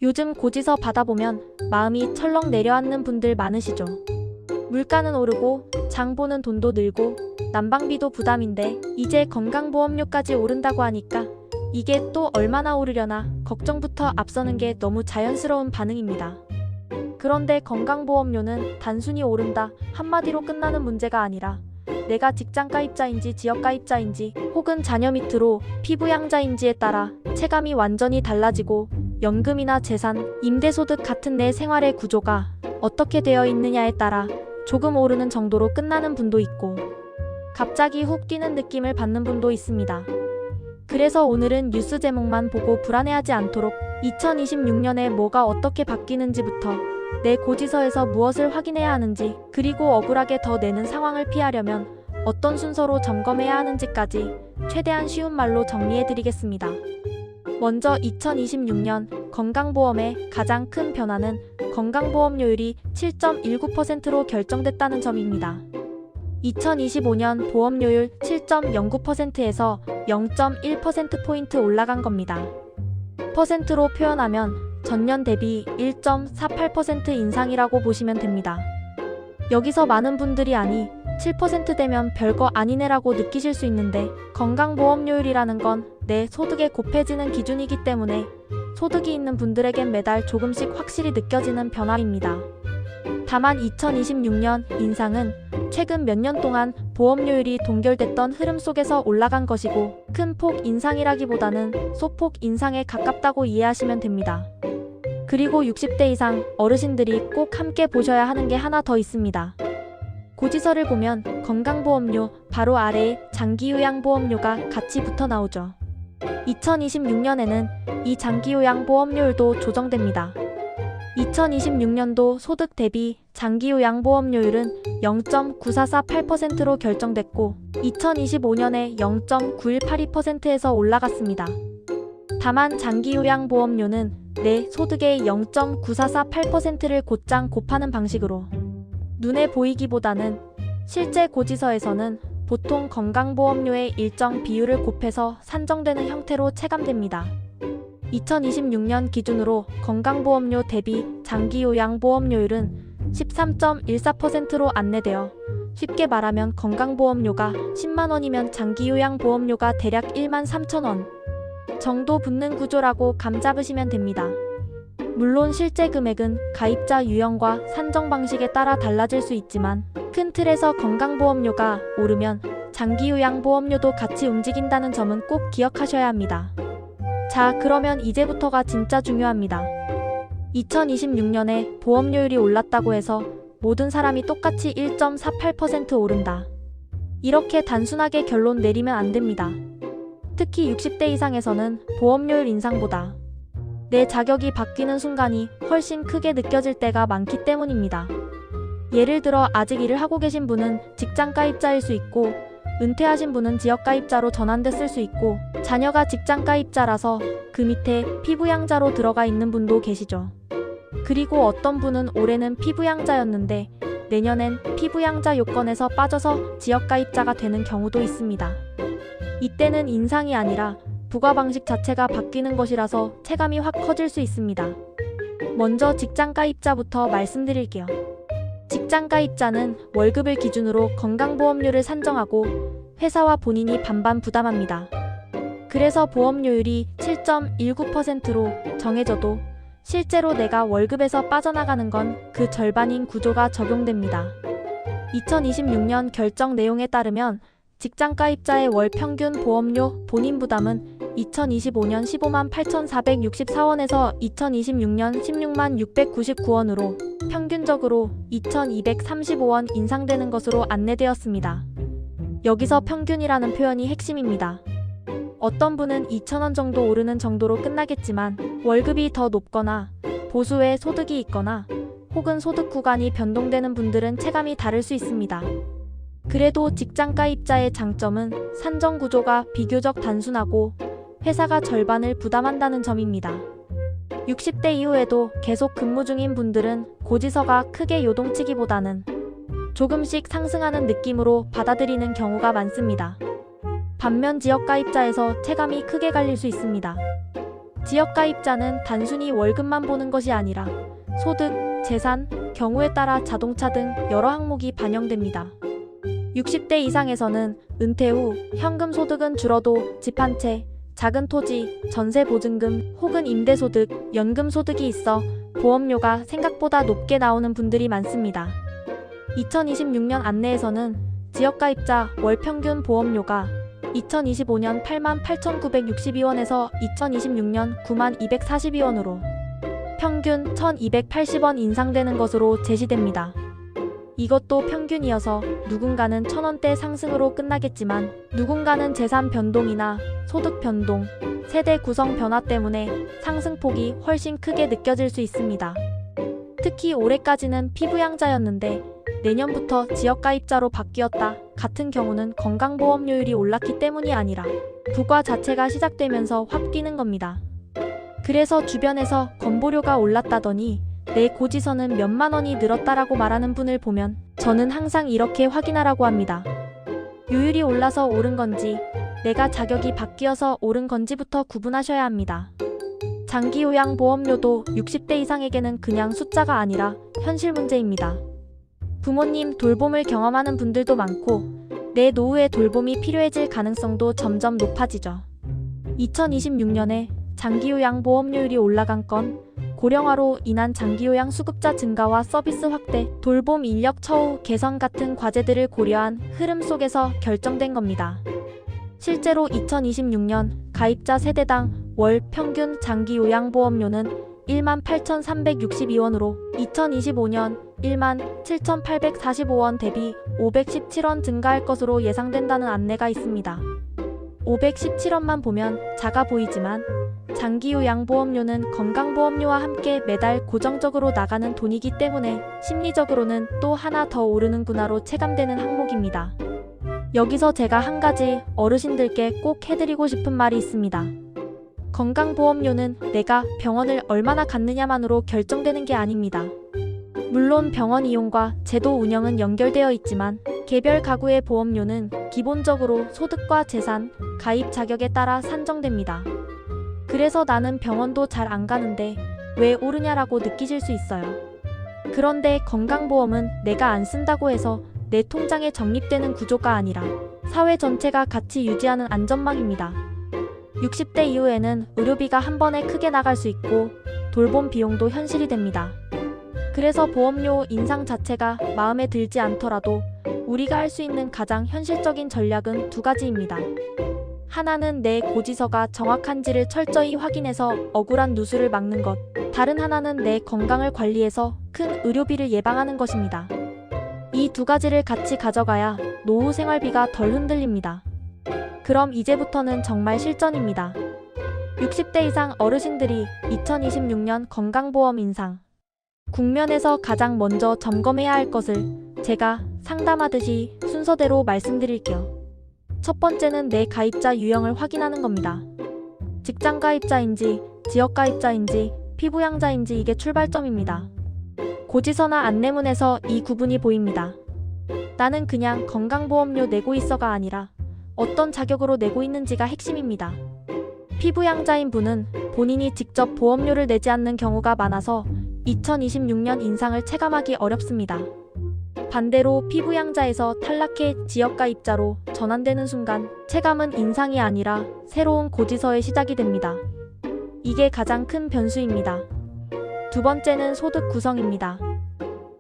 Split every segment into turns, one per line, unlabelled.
요즘 고지서 받아보면 마음이 철렁 내려앉는 분들 많으시죠? 물가는 오르고 장 보는 돈도 늘고 난방비도 부담인데 이제 건강보험료까지 오른다고 하니까 이게 또 얼마나 오르려나 걱정부터 앞서는 게 너무 자연스러운 반응입니다. 그런데 건강보험료는 단순히 오른다 한마디로 끝나는 문제가 아니라 내가 직장가입자인지 지역가입자인지 혹은 자녀 밑으로 피부양자인지에 따라 체감이 완전히 달라지고 연금이나 재산, 임대소득 같은 내 생활의 구조가 어떻게 되어 있느냐에 따라 조금 오르는 정도로 끝나는 분도 있고 갑자기 훅 뛰는 느낌을 받는 분도 있습니다. 그래서 오늘은 뉴스 제목만 보고 불안해하지 않도록 2026년에 뭐가 어떻게 바뀌는지부터 내 고지서에서 무엇을 확인해야 하는지 그리고 억울하게 더 내는 상황을 피하려면 어떤 순서로 점검해야 하는지까지 최대한 쉬운 말로 정리해드리겠습니다. 먼저 2026년 건강보험의 가장 큰 변화는 건강보험료율이 7.19%로 결정됐다는 점입니다. 2025년 보험료율 7.09%에서 0.1%포인트 올라간 겁니다. 퍼센트로 표현하면 전년 대비 1.48% 인상이라고 보시면 됩니다. 여기서 많은 분들이 아니 7%대면 별거 아니네라고 느끼실 수 있는데 건강보험료율이라는 건 내 소득에 곱해지는 기준이기 때문에 소득이 있는 분들에겐 매달 조금씩 확실히 느껴지는 변화입니다. 다만 2026년 인상은 최근 몇 년 동안 보험료율이 동결됐던 흐름 속에서 올라간 것이고 큰 폭 인상이라기보다는 소폭 인상에 가깝다고 이해하시면 됩니다. 그리고 60대 이상 어르신들이 꼭 함께 보셔야 하는 게 하나 더 있습니다. 고지서를 보면 건강보험료 바로 아래에 장기요양보험료가 같이 붙어 나오죠. 2026년에는 이 장기요양보험료율도 조정됩니다. 2026년도 소득 대비 장기요양보험료율은 0.9448%로 결정됐고 2025년에 0.9182%에서 올라갔습니다. 다만 장기요양보험료는 내 소득의 0.9448%를 곧장 곱하는 방식으로 눈에 보이기보다는 실제 고지서에서는 보통 건강보험료의 일정 비율을 곱해서 산정되는 형태로 체감됩니다. 2026년 기준으로 건강보험료 대비 장기요양보험료율은 13.14%로 안내되어 쉽게 말하면 건강보험료가 10만원이면 장기요양보험료가 대략 13,000원 정도 붙는 구조라고 감잡으시면 됩니다. 물론 실제 금액은 가입자 유형과 산정 방식에 따라 달라질 수 있지만 큰 틀에서 건강보험료가 오르면 장기요양보험료도 같이 움직인다는 점은 꼭 기억하셔야 합니다. 자, 그러면 이제부터가 진짜 중요합니다. 2026년에 보험료율이 올랐다고 해서 모든 사람이 똑같이 1.48% 오른다. 이렇게 단순하게 결론 내리면 안 됩니다. 특히 60대 이상에서는 보험료율 인상보다 내 자격이 바뀌는 순간이 훨씬 크게 느껴질 때가 많기 때문입니다. 예를 들어 아직 일을 하고 계신 분은 직장가입자일 수 있고 은퇴하신 분은 지역가입자로 전환됐을 수 있고 자녀가 직장가입자라서 그 밑에 피부양자로 들어가 있는 분도 계시죠. 그리고 어떤 분은 올해는 피부양자였는데 내년엔 피부양자 요건에서 빠져서 지역가입자가 되는 경우도 있습니다. 이때는 인상이 아니라 부과 방식 자체가 바뀌는 것이라서 체감이 확 커질 수 있습니다. 먼저 직장가입자부터 말씀드릴게요. 직장가입자는 월급을 기준으로 건강보험료를 산정하고 회사와 본인이 반반 부담합니다. 그래서 보험료율이 7.19%로 정해져도 실제로 내가 월급에서 빠져나가는 건 그 절반인 구조가 적용됩니다. 2026년 결정 내용에 따르면 직장가입자의 월 평균 보험료 본인 부담은 2025년 15만 8,464원에서 2026년 16만 699원으로 평균적으로 2,235원 인상되는 것으로 안내되었습니다. 여기서 평균이라는 표현이 핵심입니다. 어떤 분은 2,000원 정도 오르는 정도로 끝나겠지만 월급이 더 높거나 보수의 소득이 있거나 혹은 소득 구간이 변동되는 분들은 체감이 다를 수 있습니다. 그래도 직장가입자의 장점은 산정 구조가 비교적 단순하고 회사가 절반을 부담한다는 점입니다. 60대 이후에도 계속 근무 중인 분들은 고지서가 크게 요동치기보다는 조금씩 상승하는 느낌으로 받아들이는 경우가 많습니다. 반면 지역가입자에서 체감이 크게 갈릴 수 있습니다. 지역가입자는 단순히 월급만 보는 것이 아니라 소득, 재산, 경우에 따라 자동차 등 여러 항목이 반영됩니다. 60대 이상에서는 은퇴 후 현금 소득은 줄어도 집 한 채, 작은 토지, 전세 보증금 혹은 임대소득, 연금 소득이 있어 보험료가 생각보다 높게 나오는 분들이 많습니다. 2026년 안내에서는 지역가입자 월 평균 보험료가 2025년 88,962원에서 2026년 92,242원으로 평균 1,280원 인상되는 것으로 제시됩니다. 이것도 평균이어서 누군가는 1,000원대 상승으로 끝나겠지만 누군가는 재산 변동이나 소득 변동, 세대 구성 변화 때문에 상승폭이 훨씬 크게 느껴질 수 있습니다. 특히 올해까지는 피부양자였는데 내년부터 지역가입자로 바뀌었다 같은 경우는 건강보험료율이 올랐기 때문이 아니라 부과 자체가 시작되면서 확 뛰는 겁니다. 그래서 주변에서 건보료가 올랐다더니 내 고지서는 몇만 원이 늘었다라고 말하는 분을 보면 저는 항상 이렇게 확인하라고 합니다. 요율이 올라서 오른 건지 내가 자격이 바뀌어서 오른 건지부터 구분하셔야 합니다. 장기요양보험료도 60대 이상에게는 그냥 숫자가 아니라 현실 문제입니다. 부모님 돌봄을 경험하는 분들도 많고 내 노후에 돌봄이 필요해질 가능성도 점점 높아지죠. 2026년에 장기요양보험료율이 올라간 건 고령화로 인한 장기요양 수급자 증가와 서비스 확대, 돌봄 인력 처우 개선 같은 과제들을 고려한 흐름 속에서 결정된 겁니다. 실제로 2026년 가입자 세대당 월 평균 장기요양보험료는 18,362원으로 2025년 17,845원 대비 517원 증가할 것으로 예상된다는 안내가 있습니다. 517원만 보면 작아 보이지만 장기요양보험료는 건강보험료와 함께 매달 고정적으로 나가는 돈이기 때문에 심리적으로는 또 하나 더 오르는구나로 체감되는 항목입니다. 여기서 제가 한 가지 어르신들께 꼭 해드리고 싶은 말이 있습니다. 건강보험료는 내가 병원을 얼마나 갔느냐만으로 결정되는 게 아닙니다. 물론 병원 이용과 제도 운영은 연결되어 있지만 개별 가구의 보험료는 기본적으로 소득과 재산, 가입 자격에 따라 산정됩니다. 그래서 나는 병원도 잘 안 가는데 왜 오르냐라고 느끼실 수 있어요. 그런데 건강보험은 내가 안 쓴다고 해서 내 통장에 적립되는 구조가 아니라 사회 전체가 같이 유지하는 안전망입니다. 60대 이후에는 의료비가 한 번에 크게 나갈 수 있고 돌봄 비용도 현실이 됩니다. 그래서 보험료 인상 자체가 마음에 들지 않더라도 우리가 할 수 있는 가장 현실적인 전략은 두 가지입니다. 하나는 내 고지서가 정확한지를 철저히 확인해서 억울한 누수를 막는 것, 다른 하나는 내 건강을 관리해서 큰 의료비를 예방하는 것입니다. 이 두 가지를 같이 가져가야 노후 생활비가 덜 흔들립니다. 그럼 이제부터는 정말 실전입니다. 60대 이상 어르신들이 2026년 건강보험 인상 국면에서 가장 먼저 점검해야 할 것을 제가 상담하듯이 순서대로 말씀드릴게요. 첫 번째는 내 가입자 유형을 확인하는 겁니다. 직장 가입자인지, 지역 가입자인지, 피부양자인지 이게 출발점입니다. 고지서나 안내문에서 이 구분이 보입니다. 나는 그냥 건강보험료 내고 있어가 아니라 어떤 자격으로 내고 있는지가 핵심입니다. 피부양자인 분은 본인이 직접 보험료를 내지 않는 경우가 많아서 2026년 인상을 체감하기 어렵습니다. 반대로 피부양자에서 탈락해 지역가입자로 전환되는 순간 체감은 인상이 아니라 새로운 고지서의 시작이 됩니다. 이게 가장 큰 변수입니다. 두 번째는 소득 구성입니다.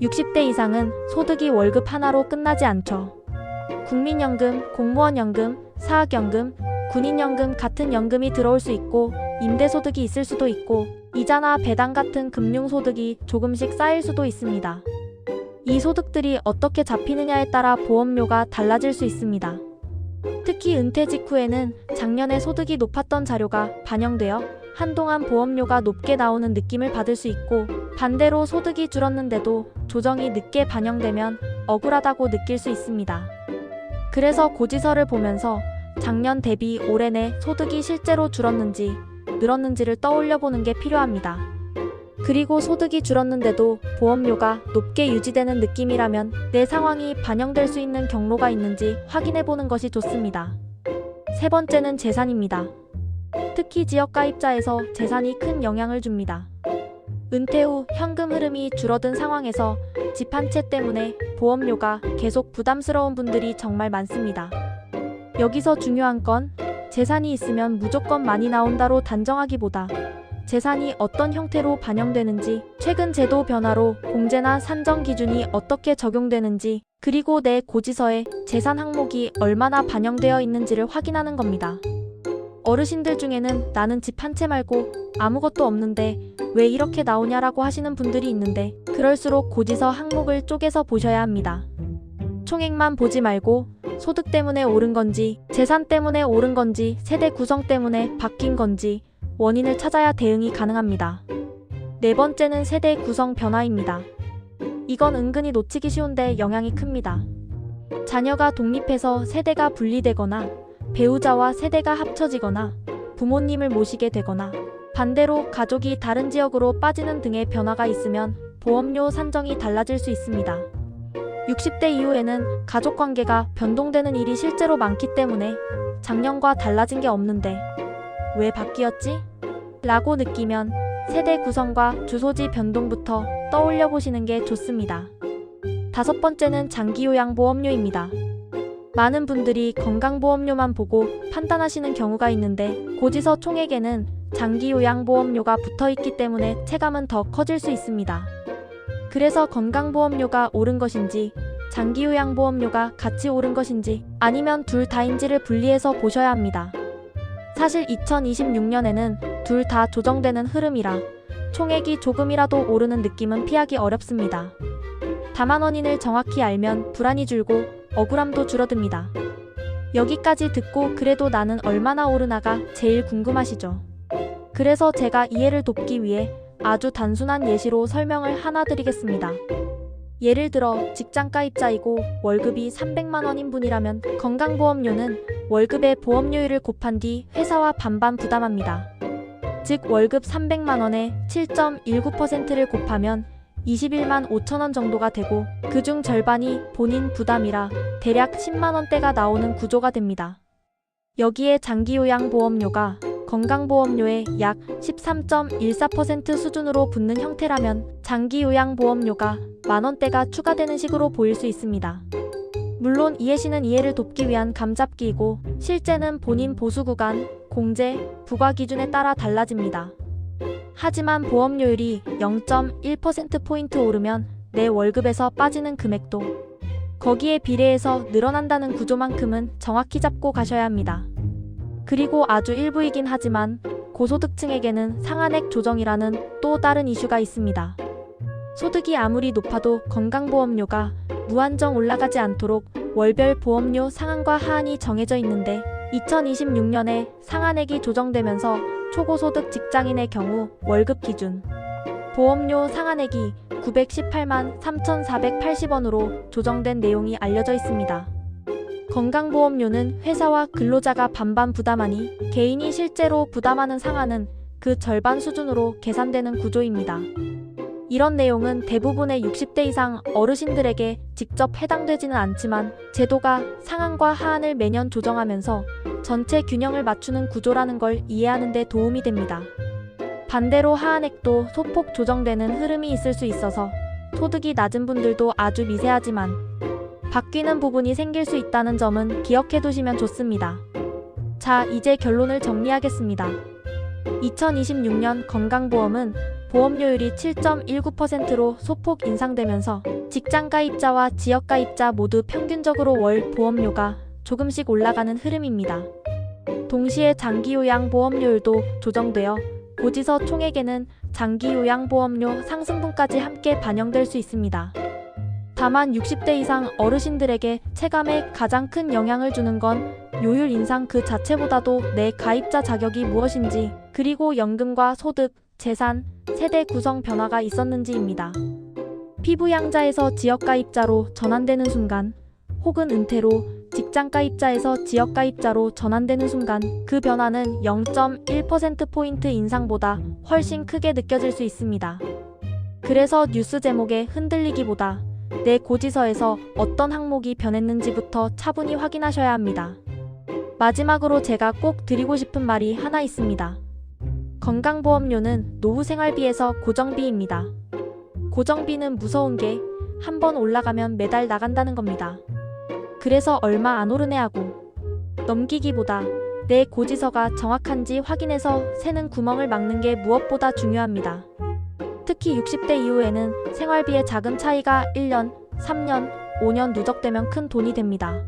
60대 이상은 소득이 월급 하나로 끝나지 않죠. 국민연금, 공무원연금, 사학연금, 군인연금 같은 연금이 들어올 수 있고 임대소득이 있을 수도 있고 이자나 배당 같은 금융소득이 조금씩 쌓일 수도 있습니다. 이 소득들이 어떻게 잡히느냐에 따라 보험료가 달라질 수 있습니다. 특히 은퇴 직후에는 작년에 소득이 높았던 자료가 반영되어 한동안 보험료가 높게 나오는 느낌을 받을 수 있고 반대로 소득이 줄었는데도 조정이 늦게 반영되면 억울하다고 느낄 수 있습니다. 그래서 고지서를 보면서 작년 대비 올해 내 소득이 실제로 줄었는지 늘었는지를 떠올려 보는 게 필요합니다. 그리고 소득이 줄었는데도 보험료가 높게 유지되는 느낌이라면 내 상황이 반영될 수 있는 경로가 있는지 확인해 보는 것이 좋습니다. 세 번째는 재산입니다. 특히 지역가입자에서 재산이 큰 영향을 줍니다. 은퇴 후 현금 흐름이 줄어든 상황에서 집 한 채 때문에 보험료가 계속 부담스러운 분들이 정말 많습니다. 여기서 중요한 건 재산이 있으면 무조건 많이 나온다로 단정하기보다 재산이 어떤 형태로 반영되는지, 최근 제도 변화로 공제나 산정 기준이 어떻게 적용되는지, 그리고 내 고지서에 재산 항목이 얼마나 반영되어 있는지를 확인하는 겁니다. 어르신들 중에는 나는 집 한 채 말고 아무것도 없는데 왜 이렇게 나오냐라고 하시는 분들이 있는데, 그럴수록 고지서 항목을 쪼개서 보셔야 합니다. 총액만 보지 말고 소득 때문에 오른 건지, 재산 때문에 오른 건지, 세대 구성 때문에 바뀐 건지 원인을 찾아야 대응이 가능합니다. 네 번째는 세대 구성 변화입니다. 이건 은근히 놓치기 쉬운데 영향이 큽니다. 자녀가 독립해서 세대가 분리되거나, 배우자와 세대가 합쳐지거나, 부모님을 모시게 되거나, 반대로 가족이 다른 지역으로 빠지는 등의 변화가 있으면 보험료 산정이 달라질 수 있습니다. 60대 이후에는 가족관계가 변동되는 일이 실제로 많기 때문에 작년과 달라진 게 없는데 왜 바뀌었지? 라고 느끼면 세대 구성과 주소지 변동부터 떠올려 보시는 게 좋습니다. 다섯 번째는 장기요양보험료입니다. 많은 분들이 건강보험료만 보고 판단하시는 경우가 있는데, 고지서 총액에는 장기요양보험료가 붙어있기 때문에 체감은 더 커질 수 있습니다. 그래서 건강보험료가 오른 것인지, 장기요양보험료가 같이 오른 것인지, 아니면 둘 다인지를 분리해서 보셔야 합니다. 사실 2026년에는 둘 다 조정되는 흐름이라 총액이 조금이라도 오르는 느낌은 피하기 어렵습니다. 다만 원인을 정확히 알면 불안이 줄고 억울함도 줄어듭니다. 여기까지 듣고 그래도 나는 얼마나 오르나가 제일 궁금하시죠? 그래서 제가 이해를 돕기 위해 아주 단순한 예시로 설명을 하나 드리겠습니다. 예를 들어 직장가입자이고 월급이 300만 원인 분이라면 건강보험료는 월급의 보험료율을 곱한 뒤 회사와 반반 부담합니다. 즉 월급 300만 원에 7.19%를 곱하면 21만 5천 원 정도가 되고, 그중 절반이 본인 부담이라 대략 10만 원대가 나오는 구조가 됩니다. 여기에 장기요양보험료가 건강보험료의 약 13.14% 수준으로 붙는 형태라면 장기요양보험료가 만원대가 추가되는 식으로 보일 수 있습니다. 물론 이해시는 이해를 돕기 위한 감잡기이고, 실제는 본인 보수구간, 공제, 부과 기준에 따라 달라집니다. 하지만 보험료율이 0.1%포인트 오르면 내 월급에서 빠지는 금액도 거기에 비례해서 늘어난다는 구조만큼은 정확히 잡고 가셔야 합니다. 그리고 아주 일부이긴 하지만 고소득층에게는 상한액 조정이라는 또 다른 이슈가 있습니다. 소득이 아무리 높아도 건강보험료가 무한정 올라가지 않도록 월별 보험료 상한과 하한이 정해져 있는데, 2026년에 상한액이 조정되면서 초고소득 직장인의 경우 월급 기준 보험료 상한액이 918만 3,480원으로 조정된 내용이 알려져 있습니다. 건강보험료는 회사와 근로자가 반반 부담하니 개인이 실제로 부담하는 상한은 그 절반 수준으로 계산되는 구조입니다. 이런 내용은 대부분의 60대 이상 어르신들에게 직접 해당되지는 않지만 제도가 상한과 하한을 매년 조정하면서 전체 균형을 맞추는 구조라는 걸 이해하는 데 도움이 됩니다. 반대로 하한액도 소폭 조정되는 흐름이 있을 수 있어서 소득이 낮은 분들도 아주 미세하지만 바뀌는 부분이 생길 수 있다는 점은 기억해 두시면 좋습니다. 자, 이제 결론을 정리하겠습니다. 2026년 건강보험은 보험료율이 7.19%로 소폭 인상되면서 직장가입자와 지역가입자 모두 평균적으로 월 보험료가 조금씩 올라가는 흐름입니다. 동시에 장기요양보험료율도 조정되어 고지서 총액에는 장기요양보험료 상승분까지 함께 반영될 수 있습니다. 다만 60대 이상 어르신들에게 체감에 가장 큰 영향을 주는 건 요율 인상 그 자체보다도 내 가입자 자격이 무엇인지, 그리고 연금과 소득, 재산, 세대 구성 변화가 있었는지입니다. 피부양자에서 지역가입자로 전환되는 순간, 혹은 은퇴로 직장가입자에서 지역가입자로 전환되는 순간 그 변화는 0.1%포인트 인상보다 훨씬 크게 느껴질 수 있습니다. 그래서 뉴스 제목에 흔들리기보다 내 고지서에서 어떤 항목이 변했는지부터 차분히 확인하셔야 합니다. 마지막으로 제가 꼭 드리고 싶은 말이 하나 있습니다. 건강보험료는 노후 생활비에서 고정비입니다. 고정비는 무서운 게 한 번 올라가면 매달 나간다는 겁니다. 그래서 얼마 안 오르네 하고 넘기기보다 내 고지서가 정확한지 확인해서 새는 구멍을 막는 게 무엇보다 중요합니다. 특히 60대 이후에는 생활비의 작은 차이가 1년, 3년, 5년 누적되면 큰 돈이 됩니다.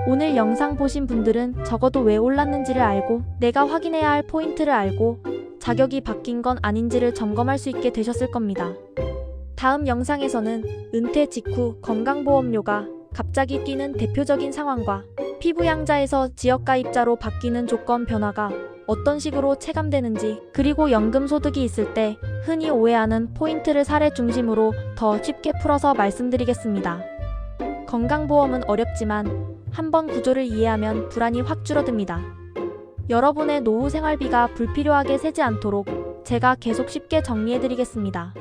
오늘 영상 보신 분들은 적어도 왜 올랐는지를 알고 내가 확인해야 할 포인트를 알고 자격이 바뀐 건 아닌지를 점검할 수 있게 되셨을 겁니다. 다음 영상에서는 은퇴 직후 건강보험료가 갑자기 뛰는 대표적인 상황과 피부양자에서 지역가입자로 바뀌는 조건 변화가 어떤 식으로 체감되는지, 그리고 연금소득이 있을 때 흔히 오해하는 포인트를 사례 중심으로 더 쉽게 풀어서 말씀드리겠습니다. 건강보험은 어렵지만 한번 구조를 이해하면 불안이 확 줄어듭니다. 여러분의 노후 생활비가 불필요하게 새지 않도록 제가 계속 쉽게 정리해드리겠습니다.